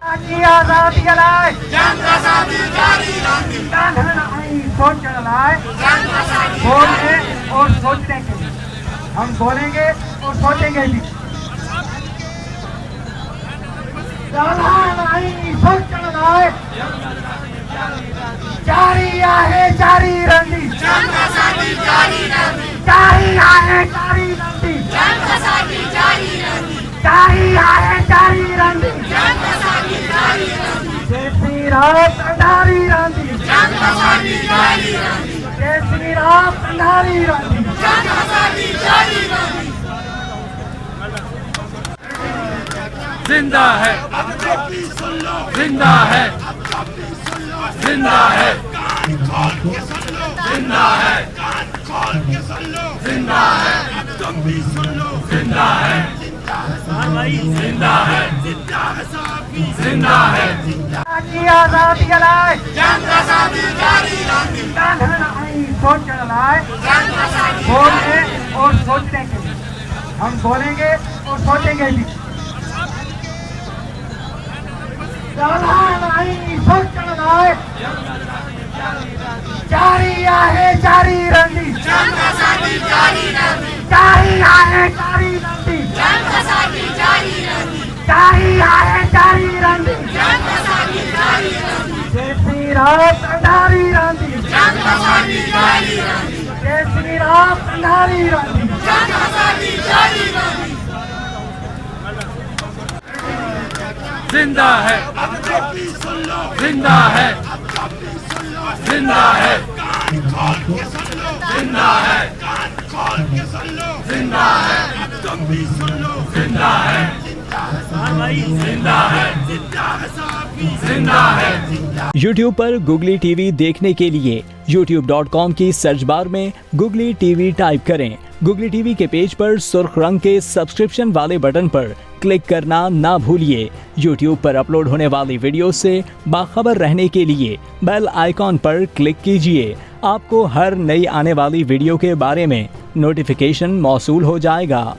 की आजादी लाए जंग आजादी जारी रखी सोच लाए बोलने और सोचने के लिए हम बोलेंगे और सोचेंगे भी। सोच लाए जारी आहे जारी रंदी जंग आजादी जारी रखी जारी आहे जारी रंदी जंग आजादी जारी रखी जारी आहे जारी रंदी जंग आजादी जारी रखी जय श्री राम कंधारी रंदी जंग आजादी जारी रखी जय श्री राम कंधारी रंदी जंग आजादी जारी रखी जिंदा है जिंदा है जिंदा है जिंदा है जिंदा है जिंदा है जिंदा है जिंदा है की आजादी लाए जंग आजादी जारी रखी सोच लाए जंग आजादी बोलने और सोचने के लिए हम बोलेंगे और सोचेंगे भी। सोच लाए जारी आहे जारी रंदी जंग आजादी जारी रखी जारी आहे जारी रंदी जंग आजादी जारी रखी जारी आहे जारी रंदी जंग आजादी जारी रखी जय श्री राम कंधारी रंदी जंग आजादी जारी रखी जय श्री राम कंधारी रंदी जंग आजादी जारी रखी जिंदा है जिंदा है जिंदा है जिंदा है जिंदा है जिंदा है जिंदा है जिंदा है। YouTube पर गुगली टीवी देखने के लिए youtube.com की सर्च बार में गुगली टीवी टाइप करें। गुगली टीवी के पेज पर सुर्ख रंग के सब्सक्रिप्शन वाले बटन पर क्लिक करना ना भूलिए। YouTube पर अपलोड होने वाली वीडियो से बाखबर रहने के लिए बेल आइकॉन पर क्लिक कीजिए। आपको हर नई आने वाली वीडियो के बारे में नोटिफिकेशन मौसूल हो जाएगा।